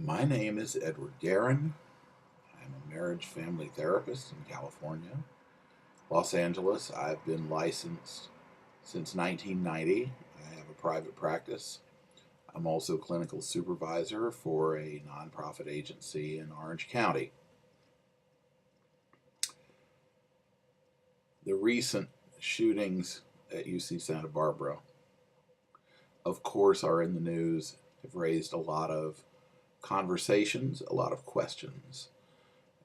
My name is Edward Guerin. I'm a marriage family therapist in California. Los Angeles, I've been licensed since 1990. I have a private practice. I'm also clinical supervisor for a nonprofit agency in Orange County. The recent shootings at UC Santa Barbara, of course, are in the news, have raised a lot of conversations, a lot of questions.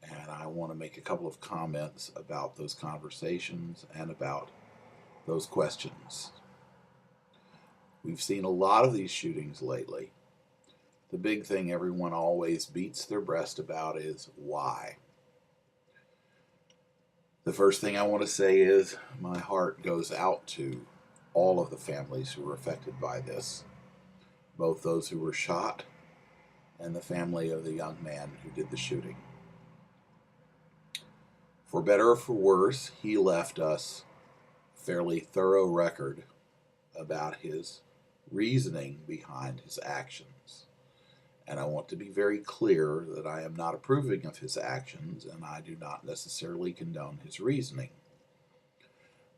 And I want to make a couple of comments about those conversations and about those questions. We've seen a lot of these shootings lately. The big thing everyone always beats their breast about is why. The first thing I want to say is my heart goes out to all of the families who were affected by this, both those who were shot and the family of the young man who did the shooting. For better or for worse, he left us a fairly thorough record about his reasoning behind his actions. And I want to be very clear that I am not approving of his actions, and I do not necessarily condone his reasoning.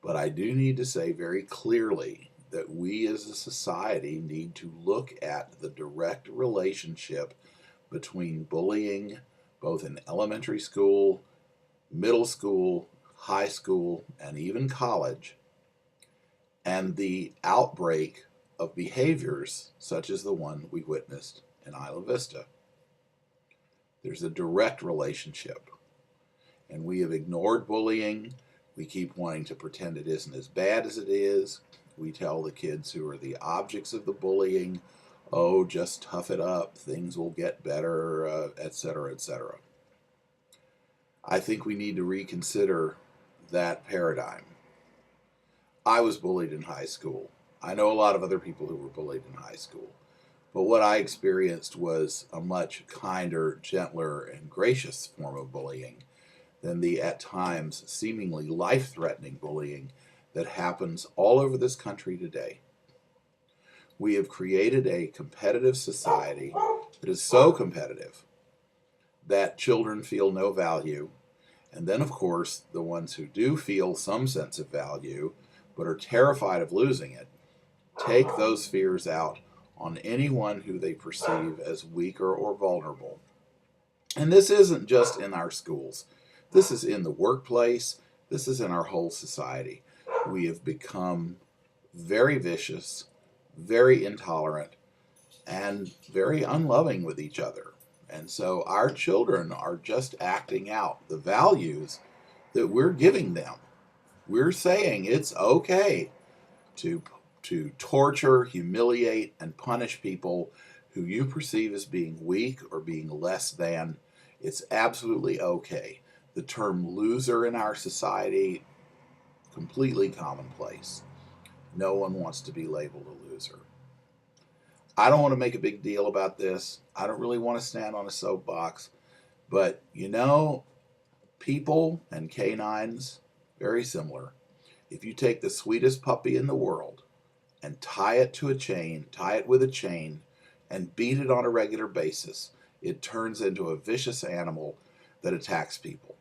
But I do need to say very clearly that we as a society need to look at the direct relationship between bullying, both in elementary school, middle school, high school, and even college, and the outbreak of behaviors such as the one we witnessed in Isla Vista. There's a direct relationship, and we have ignored bullying. We keep wanting to pretend it isn't as bad as it is. We tell the kids who are the objects of the bullying, oh, just tough it up, things will get better, etc., etc. I think we need to reconsider that paradigm. I was bullied in high school. I know a lot of other people who were bullied in high school. But what I experienced was a much kinder, gentler, and gracious form of bullying than the, at times, seemingly life-threatening bullying that happens all over this country today. We have created a competitive society that is so competitive that children feel no value. And then, of course, the ones who do feel some sense of value but are terrified of losing it take those fears out on anyone who they perceive as weaker or vulnerable. And this isn't just in our schools. This is in the workplace. This is in our whole society. We have become very vicious, very intolerant, and very unloving with each other. And so our children are just acting out the values that we're giving them. We're saying it's okay to torture, humiliate, and punish people who you perceive as being weak or being less than. It's absolutely okay. The term loser in our society, completely commonplace. No one wants to be labeled a loser. I don't want to make a big deal about this. I don't really want to stand on a soapbox. But, people and canines, very similar. If you take the sweetest puppy in the world and tie it with a chain, and beat it on a regular basis, it turns into a vicious animal that attacks people.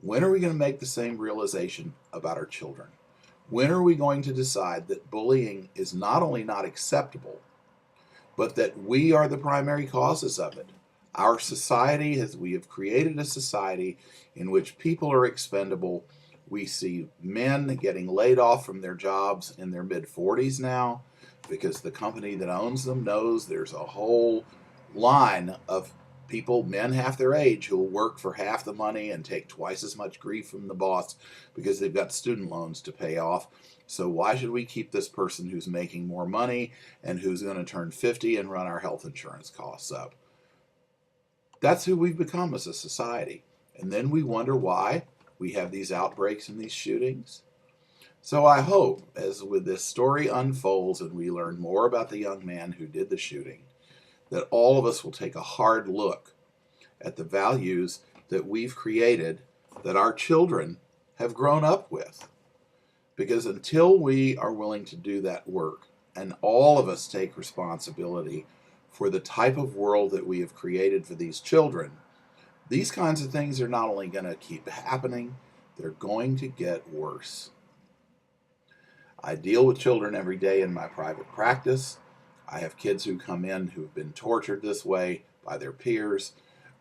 When are we going to make the same realization about our children? When are we going to decide that bullying is not only not acceptable, but that we are the primary causes of it? Our society, we have created a society in which people are expendable. We see men getting laid off from their jobs in their mid-40s now because the company that owns them knows there's a whole line of people, men half their age, who will work for half the money and take twice as much grief from the boss because they've got student loans to pay off. So why should we keep this person who's making more money and who's going to turn 50 and run our health insurance costs up? That's who we've become as a society. And then we wonder why we have these outbreaks and these shootings. So I hope, as with this story unfolds and we learn more about the young man who did the shooting, that all of us will take a hard look at the values that we've created, that our children have grown up with. Because until we are willing to do that work, and all of us take responsibility for the type of world that we have created for these children, these kinds of things are not only going to keep happening, they're going to get worse. I deal with children every day in my private practice. I have kids who come in who've been tortured this way by their peers.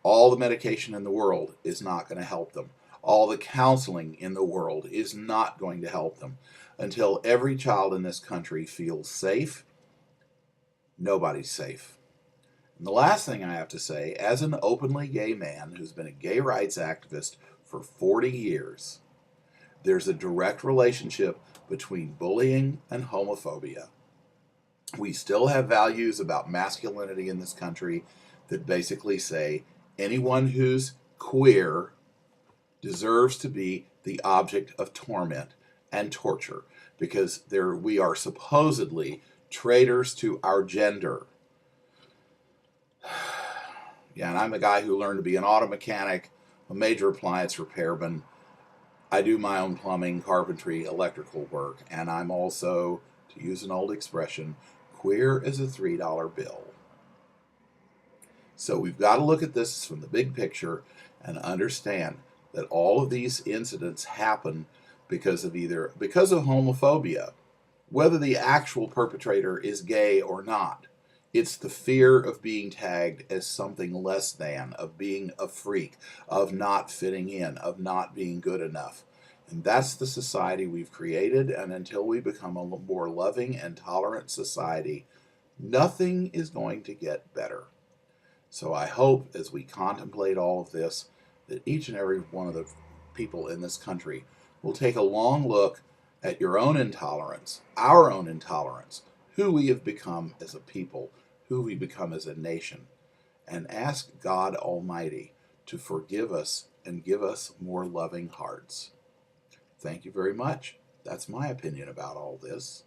All the medication in the world is not going to help them. All the counseling in the world is not going to help them. Until every child in this country feels safe, nobody's safe. And the last thing I have to say, as an openly gay man who's been a gay rights activist for 40 years, there's a direct relationship between bullying and homophobia. We still have values about masculinity in this country that basically say anyone who's queer deserves to be the object of torment and torture because we are supposedly traitors to our gender. Yeah, and I'm a guy who learned to be an auto mechanic, a major appliance repairman. I do my own plumbing, carpentry, electrical work, and I'm also, to use an old expression, queer as a $3 bill. So we've got to look at this from the big picture and understand that all of these incidents happen because of homophobia, whether the actual perpetrator is gay or not. It's the fear of being tagged as something less than, of being a freak, of not fitting in, of not being good enough. And that's the society we've created, and until we become a more loving and tolerant society, nothing is going to get better. So I hope as we contemplate all of this, that each and every one of the people in this country will take a long look at your own intolerance, our own intolerance, who we have become as a people, who we become as a nation, and ask God Almighty to forgive us and give us more loving hearts. Thank you very much. That's my opinion about all this.